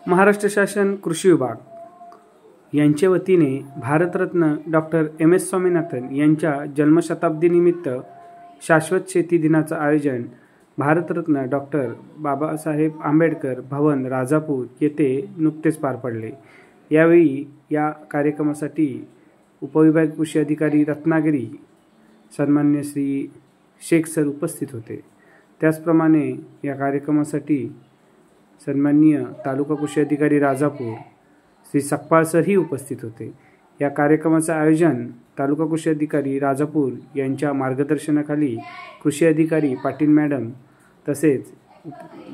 महाराष्ट्र शासन कृषी विभाग यांच्या वतीने भारतरत्न डॉक्टर एम.एस. स्वामीनाथन यांच्या जन्मशताब्दीनिमित्त शाश्वत शेती दिनाचं आयोजन भारतरत्न डॉक्टर बाबासाहेब आंबेडकर भवन राजापूर येथे नुकतेच पार पडले। यावेळी या कार्यक्रमासाठी उपविभागीय कृषी अधिकारी रत्नागिरी सन्मान्य श्री शेख सर उपस्थित होते। त्याचप्रमाणे या कार्यक्रमासाठी सन्माननीय तालुका कृषी अधिकारी राजापूर श्री सकपाळ सरही उपस्थित होते। या कार्यक्रमाचे आयोजन तालुका कृषी अधिकारी राजापूर यांच्या मार्गदर्शनाखाली कृषी अधिकारी पाटील मॅडम तसेच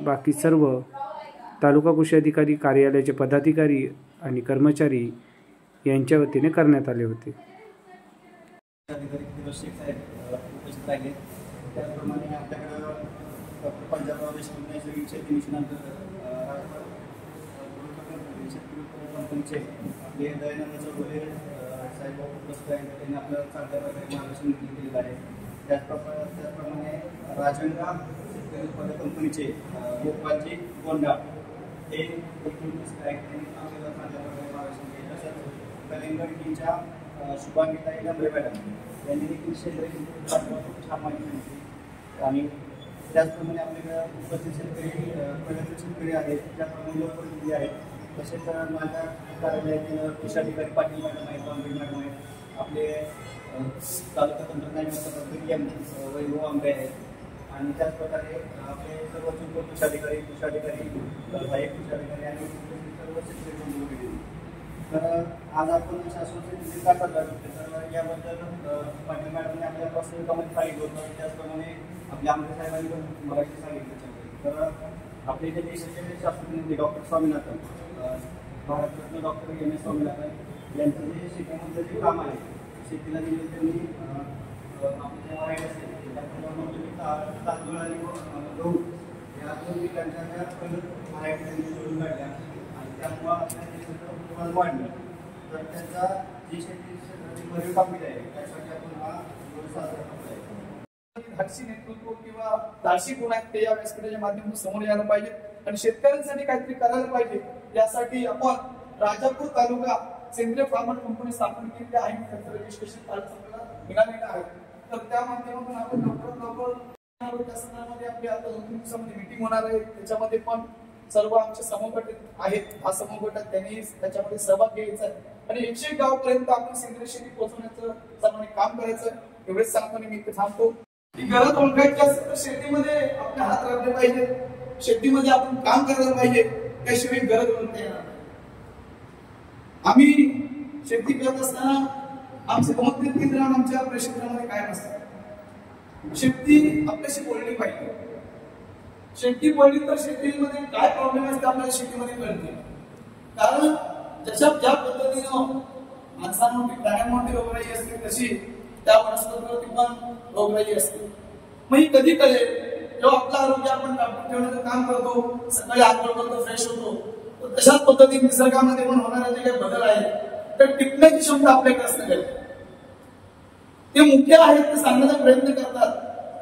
बाकी सर्व तालुका कृषी अधिकारी कार्यालयाचे पदाधिकारी आणि कर्मचारी यांच्या वतीने करण्यात आले होते। त्याचप्रमाणे आपल्याकडे पंजाब देशमुख नैसर्गिक शेती मिशन कंपनीचे आपले दयानंद चौधरी साहेब उपस्थित आहेत। त्यांनी आपलं चांगल्या प्रकारे मार्गदर्शन केलेलं आहे। त्याचप्रमाणे राजंगा शेतकरी उत्पादक कंपनीचे गोपालजी गोंडा हे त्यांनी आपल्याला चांगल्या प्रकारे मार्गदर्शन केले। तसंच कलिंगड टीमच्या शुभांगिता डंबरे मॅडम यांनी देखील क्षेत्रीय खूप छान माहिती दिली। आणि त्याचप्रमाणे आपल्याकडे उपस्थित शेतकरी प्रगतशील शेतकरी आहेत, त्याप्रमाणे लोकप्रतिनिधी आहेत। तसेच माझ्या कार्यालयातील कृषी अधिकारी पाटील मॅडम आहेत, आंबेड मॅडम आहेत, आपले तालुका तंत्रज्ञान वैभव आंबे आहेत। आणि त्याचप्रकारे आपले सर्व कृषी अधिकारी सहाय्यक कृषी अधिकारी आणि सर्व शेतकरी बंधू वगैरे। तर आज आपण शाश्वत शेती का करणार तर याबद्दल पाटील मॅडमने आपल्या प्रास्ताविकामध्ये सांगितलं होतं। त्याचप्रमाणे आपल्या आमदार साहेबांनी पण मराठी सांगितलं। तर आपले जे देशाचे शास्त्रज्ञ doctor Swaminathan Bharat Ratna doctor M S. Swaminathan यांचं जे शेतीमधलं जे काम आहे, शेतीला दिले त्यांनी आपल्या व्हरायटी असेल त्याप्रमाणे तांदूळ आणि गहू या दोन पिकांच्या त्या प्रगत व्हरायटी त्यांनी जोडून काढल्या आणि त्यामुळं आपल्या देशाचं उत्पादन वाढलं। तर त्यांचा जी शेती क्षेत्रातील भरीव कामगिरी आहे त्यासाठी आपण हा दिवस साजरा करतो आहे। धाडसी नेतृत्व किंवा धाडसी गुण आहेत ते या व्यासपीठाच्या माध्यमातून समोर यायला पाहिजे आणि शेतकऱ्यांसाठी काहीतरी करायला पाहिजे। यासाठी आपण राजापूर तालुका सेंद्रिय फार्मर कंपनी स्थापन केली आहे। त्याचं रजिस्ट्रेशन आपल्याला मिळालेलं आहे। तर त्या माध्यमातून आपण लवकरात त्या संदर्भामध्ये आपली आता 2-3 दिवसामध्ये मीटिंग होणार आहे। त्याच्यामध्ये पण सर्व आमचे समूहगट आहेत, हा समूहगट त्यांनी त्याच्यामध्ये सहभाग घ्यायचा आहे आणि 101 गावापर्यंत आपण सेंद्रिय शेती पोहोचवण्याचं सर्वांनी काम करायचं। एवढेच सांगताना मी थांबतो। ही गरज ओळखायची असेल तर शेतीमध्ये आपले हात लागले पाहिजे, शेतीमध्ये आपण काम करायला पाहिजे, त्याशिवाय गरज ओळखता येणार नाही। आम्ही शेती करत असताना आमचे बहुतेक केंद्र आमच्या प्रशिक्षणामध्ये काय नसतं। शेती आपल्याशी बोलली पाहिजे। शेती बोलली तर शेतीमध्ये काय प्रॉब्लेम असते आपल्याला शेतीमध्ये कळते। कारण ज्या पद्धतीनं माणसांमध्ये प्राण्यांमध्ये रोगराई असते तशी त्या वनस्पतीवरती पण रोगराई असते। मग ही कधी कळेल जेव्हा आपलं आरोग्य आपण टाळून ठेवण्याचं काम करतो, सकाळी आंघोळ करतो, फ्रेश होतो, तर तशाच पद्धतीने निसर्गामध्ये पण होणारे जे काही बदल आहेत तर टिकण्याची क्षमता आपल्याकडे असते। ते मुख्य आहेत ते सांगण्याचा प्रयत्न करतात,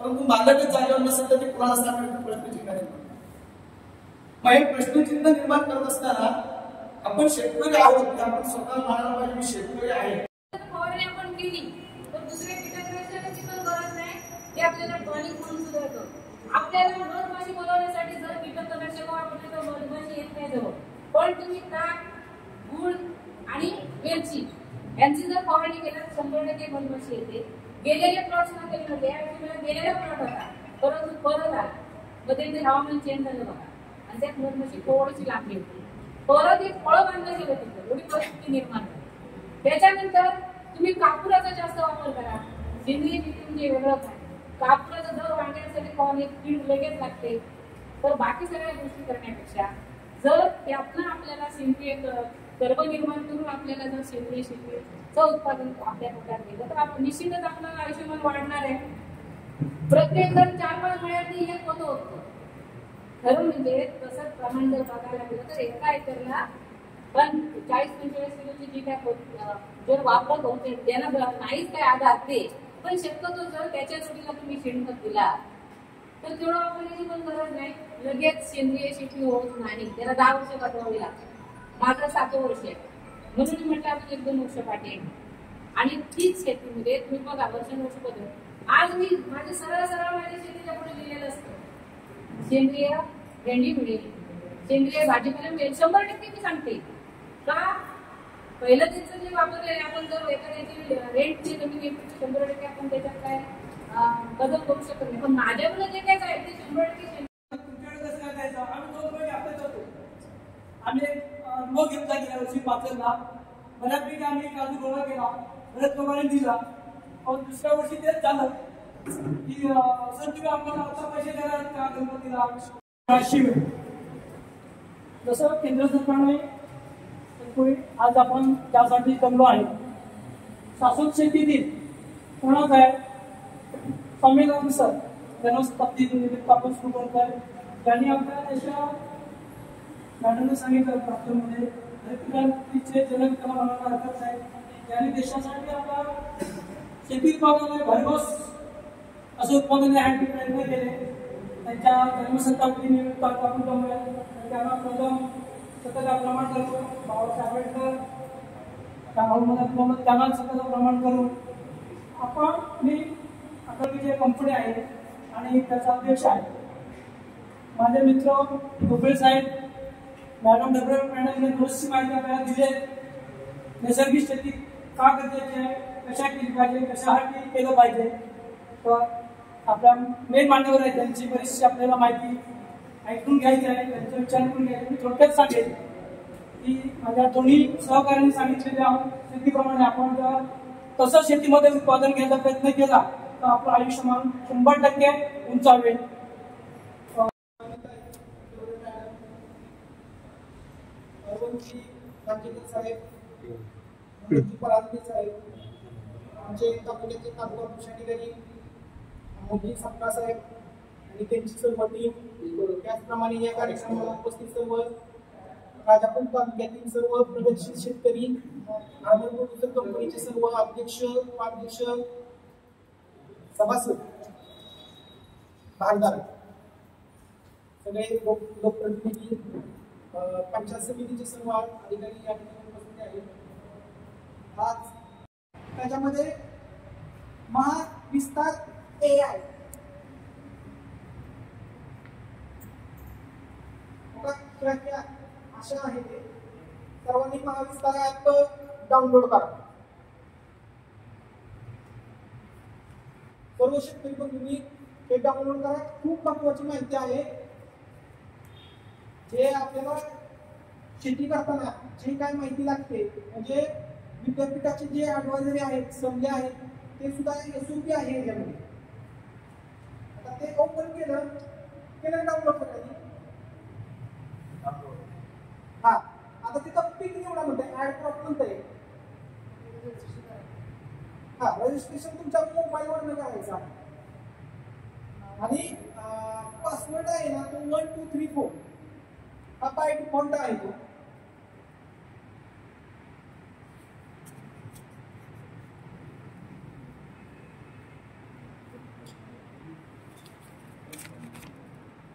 परंतु मालकच जागेवर नसेल तर ते कुणाला सांगण्याचा प्रश्नचिन्ह निर्माण। मग हे प्रश्नचिन्ह निर्माण करत असताना आपण शेतकरी आहोत, आपण स्वतः म्हणायला पाहिजे मी शेतकरी आहे। फवारणी आपण केली तर दुसऱ्या कीटकनाशकाची पण गरज नाही, ते आपल्याला टॉनिक म्हणून सुधारतं। आपल्याला मधमाशी बोलवण्यासाठी जर कीटकनाशक वापरले तर मधमाशी येत नाही जवळ, पण तुम्ही ताक, गुळ आणि वेलची यांची जर फवारणी केली तर 100% मधमाशी येते। गेलेल्या प्लॉट्स मध्ये गेलेला प्लॉट होता, परंतु परत आला, मध्ये ते हवामान चेंज झालं बघा आणि त्यात मधमाशी थोडीशी लागली होती, परत एक फळ बांधलं गेलं तिथं, एवढी परिस्थिती निर्माण झाली। त्याच्यानंतर तुम्ही कापूराचा जास्त वापर करा। सेंद्रिय शेती म्हणजे वेगळं काय, कापडाचा दर वाढण्यासाठी फवारणी कीड लगेच लागते। तर बाकी सगळ्या गोष्टी करण्यापेक्षा जर त्यातनं आपल्याला सेंद्रिय गर्भ निर्माण करून आपल्याला जर सेंद्रिय शेतीचं उत्पादन आपल्या पोटात गेलं तर आपण निश्चितच आपलं आयुष्यमान वाढणार आहे। प्रत्येक जण 4-5 महिन्यांनी एक होतं खरं म्हणजे तसं प्रमाण जर बघायला गेलं तर एका एकरला पण 40-45 किलोची जी काय जर वापरत होते त्यांना नाहीच काय आधार ते, पण शक्यतो जर त्याच्या जोडीला तुम्ही शेणखत दिला तर तेवढं वापरण्याची पण गरज नाही. लगेच सेंद्रिय शेती होत नाही, त्याला 10 वर्ष काढवावी लागतात. माझं 7वं वर्ष आहे, म्हणून मी म्हटलं आपण 1-2 वर्ष पाठी आहे. आणि तीच शेतीमध्ये तुम्ही बघा वर्षानुवर्ष बदल. आज मी माझे सरळ माझ्या शेतीच्या पुढे लिहिलेलं असतं सेंद्रिय भेंडी मिळेल, सेंद्रिय भाजीपाला मिळेल. 100% मी सांगते. का पहिलं त्यांचं जे वापरलेलं आपण जर एखाद्याची रेंटची जमीन घेतली तर 100% आपण त्याच्यात काय बदल करू शकत नाही. पण माझ्याकडे जे काय आहे ते 100% तुमच्याकडे कसं काय जायचं? आम्ही 2 महिने आपल्याच होतो. आम्ही मग घेतला गेल्या वर्षी 5ला बऱ्यापैकी आम्ही काजू गोळा केला, बऱ्याच लोकांनी दिला. पण दुसऱ्या वर्षी तेच झालं की सर तुम्ही आम्हाला आता पैसे द्यायला का गणपतीला 500 मिळेल. जसं केंद्र सरकारने आज आपण त्यासाठी जमलो आहे. शाश्वत शेतीतील कोणाच आहे स्वामीनाथन सर जन्मशताब्दी निमित्त आपण सुरू करत आहे. त्यांनी आपल्या देशा मॅडमने सांगितलं प्राप्तमध्ये हरितक्रांतीचे जनक त्याला म्हणायला हरकत नाही. त्यांनी देशासाठी आपला शेती उत्पादनाने भरघोस असं उत्पादन यासाठी प्रयत्न केले. त्यांच्या जन्मशताब्दी निमित्त आपण जमूया. त्यांना प्रथम स्वतःला प्रमाण करतो. बाबासाहेब आंबेडकर त्यांना स्वतःला प्रमाण करून आपण मी आता मी जे कंपनी आहे आणि त्याचा अध्यक्ष आहे माझे मित्र डोबळे साहेब मॅडम डबळे मॅडम यांनी बरीचशी माहिती आपल्याला दिली आहे. नैसर्गिक शेती का गरजेची आहे, कशा केली पाहिजे, कशासाठी केलं पाहिजे. तर आपल्या मेन मान्यवर आहे त्यांची बरीचशी आपल्याला माहिती ऐकून घ्यायची आहे, त्यांचा विचार करून घ्यायचा. मी थोडक्यात सांगेन की माझ्या दोन्ही सहकार्यांनी सांगितलेल्या शेतीप्रमाणे आपण जर तसं शेतीमध्ये उत्पादन घ्यायचा प्रयत्न केला तर आपलं आयुष्यमान 100% उंचावेल. साहेब, साहेब, आमचे तालुक्याचे तालुका अधिकारी मोदी सप्ताह साहेब आणि त्यांची सर्व टीम, त्याचप्रमाणे या कार्यक्रमाला उपस्थित सर्व राजापूर तालुक्यातील सर्व प्रगतशील शेतकरी, नागपूर कंपनीचे सर्व अध्यक्ष, उपाध्यक्ष, सभासद, भागधारक, सगळे लोकप्रतिनिधी, पंचायत समितीचे सर्व अधिकारी या ठिकाणी उपस्थित आहेत. आज त्याच्यामध्ये महाविस्तार AI अशा आहे ते सर्वांनी महाविस्तार ऍप डाउनलोड करा. सर्व शेतकरी बंधूंनी हे डाउनलोड करा. खूप महत्वाची माहिती आहे. जे आपल्याला शेती करताना जी काय माहिती लागते म्हणजे विद्यापीठाचे जे ऍडवायझरी आहेत, सल्ले आहेत, ते सुद्धा SOP आहे याच्यामध्ये. आता ते ओपन केलं डाउनलोड करायचं. हा आता तिथं पिक निवडा म्हणते, ऍड क्रॉप म्हणते. हा रजिस्ट्रेशन तुमच्या मोबाईलवर करायचं आणि पासवर्ड आहे ना तो 1 2 3 4 हा बाय डिफॉल्ट आहे तो.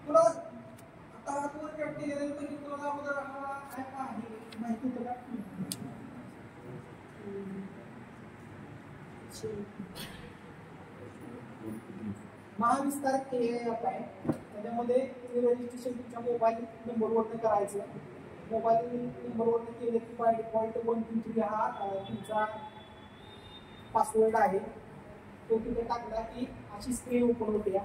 तुला आता आतवर केल्यानंतर तुला अगोदर हा ऍप आहे माहिती तुला महाविस्तार AI ऍप आहे. त्याच्यामध्ये रजिस्ट्रेशन तुमच्या मोबाईल नंबरवरती करायचं. मोबाईल नंबरवरती केलं की बाय डिफॉल्ट 1 2 3 हा तुमचा पासवर्ड आहे. तो तिथे टाकला की अशी स्क्रीन ओपन होते.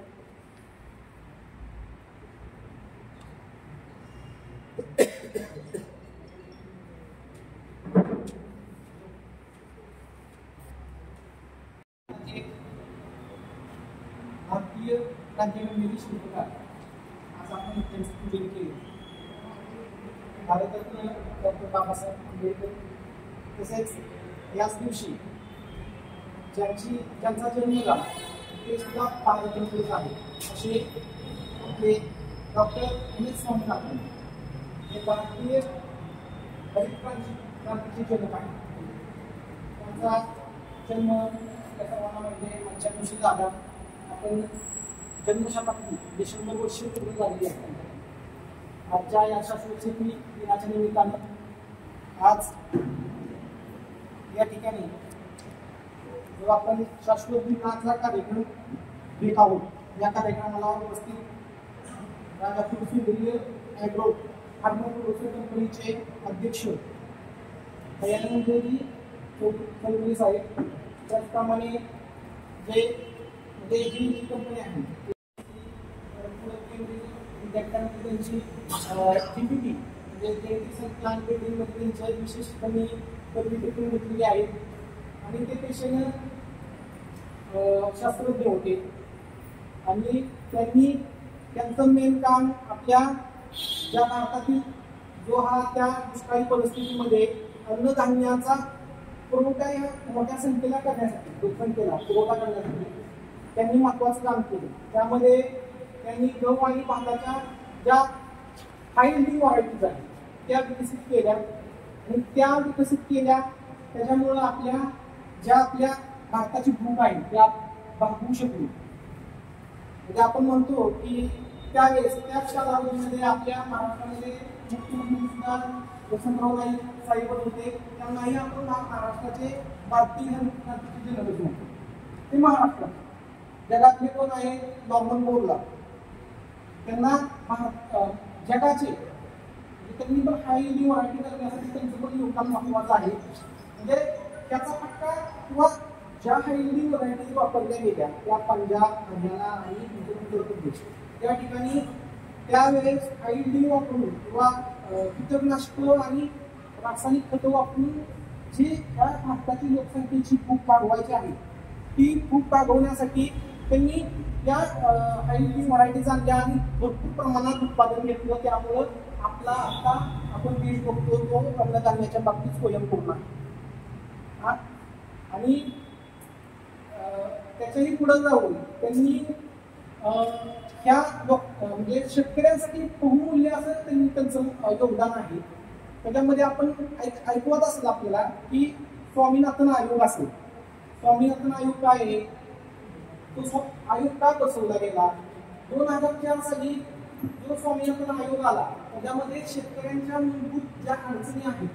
भारतीय राज्यघटनेचे शिल्पकार आज आपण त्यांचं पूजन केले. भारतरत्न डॉक्टर बाबासाहेब आंबेडकर. तसेच याच दिवशी ज्यांचा जन्म झाला ते सुद्धा भारतरत्न आहे असे आपले डॉक्टर MS स्वामीनाथन हे भारतीय हरितक्रांतीचे जनक आहेत. त्यांचा जन्म आपल्या सर्वांना म्हणजे आजच्या दिवशी झाला. आपण जन्मशताब्दी डिसेंबर वर्षी पूर्ण झालेली आहे. आजच्या या शाश्वत शेती दिनाच्या निमित्तानं आज या ठिकाणी जो आपण शाश्वत दिनाचा कार्यक्रम घेत आहोत, या कार्यक्रमाला उपस्थित राजापूर सेंद्रिय ॲग्रो फार्मा प्रोड्युसर कंपनीचे अध्यक्ष दयानंद चौधरी साहेब, त्याचप्रमाणे जी कंपनी आहे विद्यार्थ्यांची TPT म्हणजे जेनेटिक्स प्लांट ब्रीडिंगमध्ये त्यांच्या विशेष कमी टिकून घेतलेली आहेत आणि ते पेशेंट शास्त्रज्ञ होते आणि त्यांनी त्यांचं मेन काम आपल्या ज्या भारतातील जो हा त्या दुष्काळी परिस्थितीमध्ये अन्नधान्याचा पुरवठा या मोठ्या संख्येला करण्यासाठी, लोकसंख्येला पुरवठा करण्यासाठी त्यांनी महत्वाचं काम केलं. त्यामध्ये त्यांनी गहू आणि भाताच्या ज्या हाय यील्डिंग व्हरायटीज आहेत त्या विकसित केल्या आणि त्या विकसित केल्या त्याच्यामुळं आपल्या भारताची भूक आहे त्या भागवू शकली. म्हणजे आपण म्हणतो की त्यावेळेस त्या कालावधीमध्ये आपल्या महाराष्ट्रामध्ये मुख्यमंत्री सुद्धा वसंतराव नाईक साहेब होते. त्यांनाही आपण महाराष्ट्राचे भारतीय क्रांतीचे जनक म्हणतो. ते महाराष्ट्रात जगातले कोण आहे नॉर्मन बोरला, त्यांना जगाचे त्यांनी पण हाय यील्डिंग व्हरायटी करण्यासाठी त्यांचं पण योगदान महत्वाचं आहे. म्हणजे त्याचा फटका किंवा ज्या हाय यील्डिंग व्हरायटीज वापरल्या गेल्या त्या पंजाब, हरियाणा आणि उत्तर प्रदेश त्या ठिकाणी त्यावेळेस हाय यील्डिंग वापरून किंवा कीटकनाशकं आणि रासायनिक खतं वापरून जी त्या भारताची लोकसंख्येची भूक भागवायची आहे ती भूक भागवण्यासाठी त्यांनी त्या हाय यील्डिंग व्हरायटीज आणल्या आणि भरपूर प्रमाणात उत्पादन घेतलं. त्यामुळं आपला आता आपण देश बघतो तो अन्नधान्याच्या बाबतीत स्वयंपूर्ण आहे. आणि त्याच्याही पुढे जाऊन त्यांनी ह्या म्हणजे शेतकऱ्यांसाठी बहुमूल्य असं त्यांचं योगदान आहे. त्याच्यामध्ये आपण ऐकवत असेल आपल्याला की स्वामीनाथन आयोग असेल. स्वामीनाथन आयोग काय आहे, तो आयोग का बसवला गेला? 2004 साली जो स्वामीनाथन आयोग आला त्याच्यामध्ये शेतकऱ्यांच्या मूलभूत ज्या अडचणी आहेत,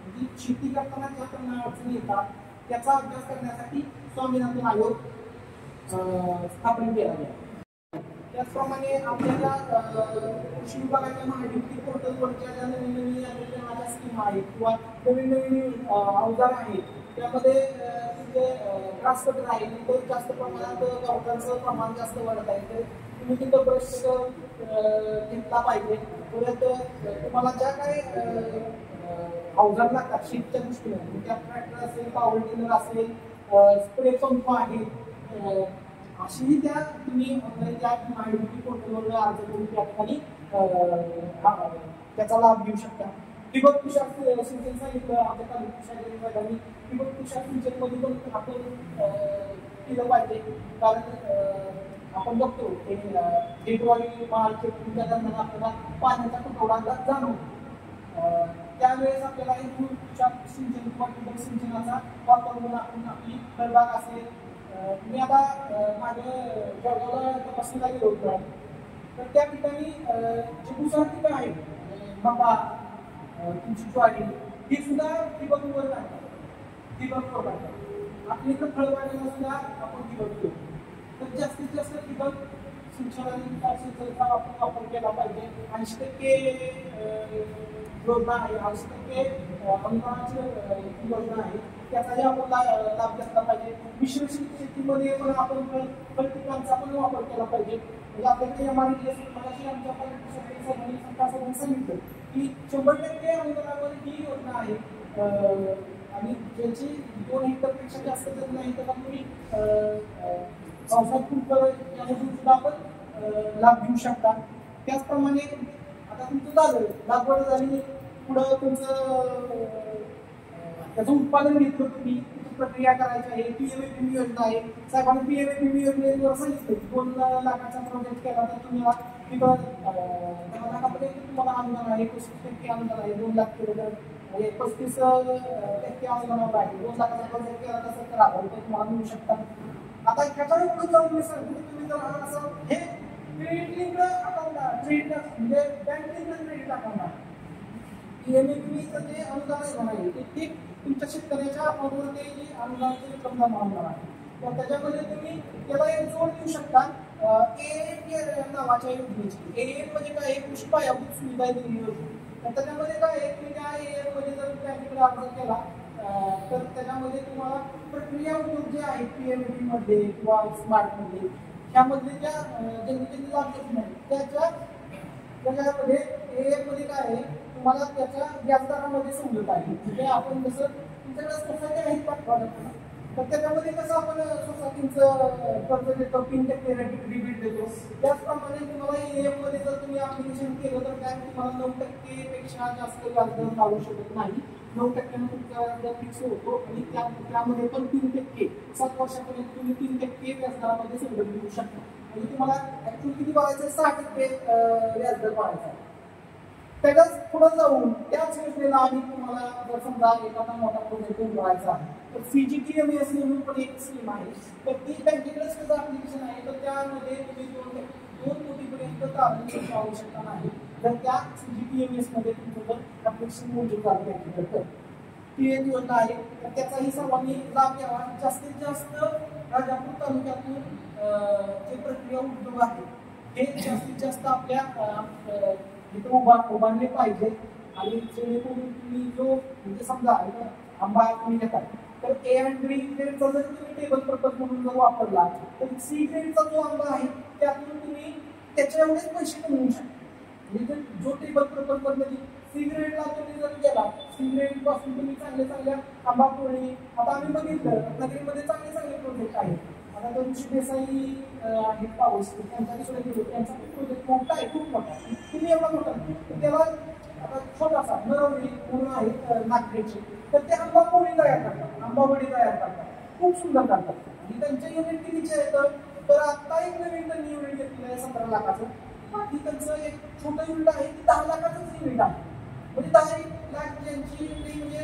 म्हणजे शेती करताना ज्या त्यांना अडचणी येतात त्याचा अभ्यास करण्यासाठी स्वामीनाथन आयोग स्थापन केला गेला. त्याचप्रमाणे आपल्याला कृषी विभागाच्या माहिती पोर्टलवरच्या ज्या नवीन नवीन ज्या स्कीम आहेत किंवा नवीन नवीन अवजार आहेत त्यामध्ये जे ग्रास कटर आहे तो जास्त प्रमाणात गवतांचं प्रमाण जास्त वाढत आहे. तर तुम्ही तिथं ब्रश घेतला पाहिजे. परत तुम्हाला ज्या काही अवजार लागतात शेतीच्या दृष्टीने, त्या ट्रॅक्टर असेल, पॉवर टिलर असेल, स्प्रे पंप आहे, अशीही त्या तुम्ही त्या माहिती पोर्टलवर अर्ज करून त्या ठिकाणी त्याचा लाभ घेऊ शकता. ठिबक तुषार सिंचन सांगितलं आपल्या तालुक्यासाठी ठिबक तुषार सिंचनमध्ये पण आपण केलं पाहिजे. कारण आपण बघतो फेब्रुवारी मार्च एप्रिलच्या दरम्यान आपल्याला पाण्याचा तुटवडा जाणवतो. त्यावेळेस आपल्याला तुषार सिंचन किंवा ठिबक सिंचनाचा वापर करून आपण आपली फळबाग असेल. मी आता माझ्या जळगावला तपासणीला गेलो होतो तर त्या ठिकाणी जे ऊसाची पिकं आहेत मका, तुमची ज्वारी ही सुद्धा ठिबकवर काढतात, ठिबकवर काढतात. आपल्या इकडं फळबागेला सुद्धा आपण ठिबक घेऊ. तर जास्तीत जास्त ठिबक सिंचनाचा वापर केला पाहिजे. 80% योजना आहे, 80% अनुदानाची योजना आहे, त्याचाही आपण लाभ घेतला पाहिजे. मिश्र शेतीमध्ये पण आपण फळ पिकांचा पण वापर केला पाहिजे. म्हणजे आपल्याकडे आमच्या सगळ्यांनी सांगितलं की 100% अनुदानावर ही योजना आहे आणि ज्यांची 2 हेक्टरपेक्षा जास्त जमीन आहे त्याला तुम्ही पावसात खूप यामधून सुद्धा आपण लाभ घेऊ शकता. त्याचप्रमाणे आता तुमचं झालं लागवड झाली, पुढं तुमचं त्याचं उत्पादन घेतलं, तुम्ही प्रक्रिया करायची आहे. PMFBY योजना आहे. साहेबांनी PMFBY योजनेवर सांगितलं की 2 लाखाचा प्रोजेक्ट केला तर तुम्हाला तिथं 10 लाखापर्यंत तुम्हाला अनुदान आहे, 35% अनुदान आहे. 2 लाख केलं तर म्हणजे 35% अनुदानावर आहे. 2 लाखाचा प्रोजेक्ट केला तर 70,000 रुपये तुम्हाला मिळू शकतात. आता ह्याच्या पुढे जाऊन मी सांगतो की तुम्ही जर असं हे क्रेडिट लिंक अकाउंट क्रेडिट म्हणजे बँक लिंक क्रेडिट अकाउंट आहे. पीएमएबीचं जे अनुदान आहे नाही ते तुमच्या शेतकऱ्याच्या अकाउंटवर ते अनुदानाची रक्कम जमा होणार आहे. तर त्याच्यामध्ये तुम्ही त्याला एक जोड देऊ शकता एएन नावाच्या योजनेची. एएन म्हणजे काय, कृषी पायाभूत सुविधा दिली योजना. तर त्याच्यामध्ये काय आहे, तुम्ही त्या एएन मध्ये जर बँकेकडे अर्ज केला तर त्याच्यामध्ये तुम्हाला प्रक्रिया उद्योग जे आहेत पीएमएबी मध्ये किंवा स्मार्ट मध्ये ह्यामधले ज्या ज्यांनी लाभ घेत नाही त्याच्यामध्ये एएन मध्ये काय आहे, तुम्हाला त्याच्या व्याजदरामध्ये सवलत आहे. म्हणजे आपण जसं तुमच्याकडे सोसायटी आहेत पाठवायला तर त्याच्यामध्ये कसं आपण सोसायटीचं कर्ज देतो 3% रिबीट देतो. त्याचप्रमाणे तुम्हाला एएम मध्ये जर तुम्ही ऍप्लिकेशन केलं तर बँक तुम्हाला 9% पेक्षा जास्त व्याजदर लावू शकत नाही. 9% तुमचा व्याजदर फिक्स होतो आणि त्यामध्ये पण 3% 7 वर्षापर्यंत तुम्ही 3% व्याजदरामध्ये सवलत घेऊ शकता. म्हणजे तुम्हाला ऍक्च्युअली किती भरायचं, 6% व्याजदर भरायचा. त्याच्याच पुढे जाऊन त्याच योजनेला आम्ही तुम्हाला जर समजा एखादा मोठा प्रोजेक्ट उभारायचा आहे तर सीजीटीएमएस म्हणून पण एक स्कीम आहे. तर ती बँकेकडेच त्याचं ऍप्लिकेशन आहे. तर त्यामध्ये तुम्ही 2 कोटीपर्यंत तारण आवश्यकता नाही जर त्या सीजीटीएमएस मध्ये तुमचं जर ऍप्लिकेशन मंजूर झालं बँकेकडे तर ती एक योजना आहे. तर त्याचाही सर्वांनी लाभ घ्यावा. जास्तीत जास्त राजापूर तालुक्यातून जे प्रक्रिया उद्योग आहेत हे जास्तीत जास्त आपल्या इथं उभारले पाहिजे. आणि जेणेकरून तुम्ही जो म्हणजे समजा आंबा तुम्ही घेताय तर ए अँड बी ग्रेडचा जर तुम्ही टेबल पर्पज म्हणून जर वापरला तर सी ग्रेडचा जो आंबा आहे त्यातून तुम्ही त्याच्या एवढेच पैसे कमवू शकता. म्हणजे जो टेबल पर्पज पद्धती सी ग्रेडला तुम्ही जर गेला, सी ग्रेड पासून तुम्ही चांगल्या आंबा पोळी आता आम्ही बघितलं रत्नागिरीमध्ये चांगले प्रोजेक्ट आहेत. आता दोनशे देसाई आहेत पाऊस त्यांच्याकडे गेलो, त्यांचा प्रोजेक्ट मोठा आहे, खूप मोठा. तुम्ही एवढा मोठा त्याला आता छोटासा नरवली म्हणून आहे नागपूरचे तर ते आंबा पोळी तयार करतात, आंबावडी तयार करतात, खूप सुंदर करतात. आणि त्यांचे युनिट कितीचे आहेत तर आता एक नवीन त्यांनी युनिट घेतलेलं आहे 17 लाखाचं. बाकी त्यांचं एक छोटं युनिट आहे की 10 लाखाचंच युनिट आहे. म्हणजे 10 लाख ज्यांची म्हणजे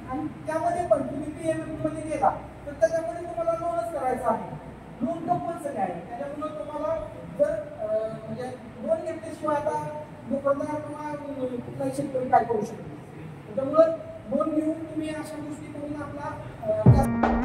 आणि त्यामध्ये पण तुम्ही पीएमएफी मध्ये गेला तर त्याच्यामध्ये तुम्हाला लोनच करायचं आहे. लोन कंपल्सरी आहे. त्याच्यामुळे तुम्हाला जर म्हणजे लोन घेतल्याशिवाय आता दुकानदार किंवा कुठलाही शेतकरी काय करू शकतो. त्याच्यामुळे लोन घेऊन तुम्ही अशा गोष्टी करून आपला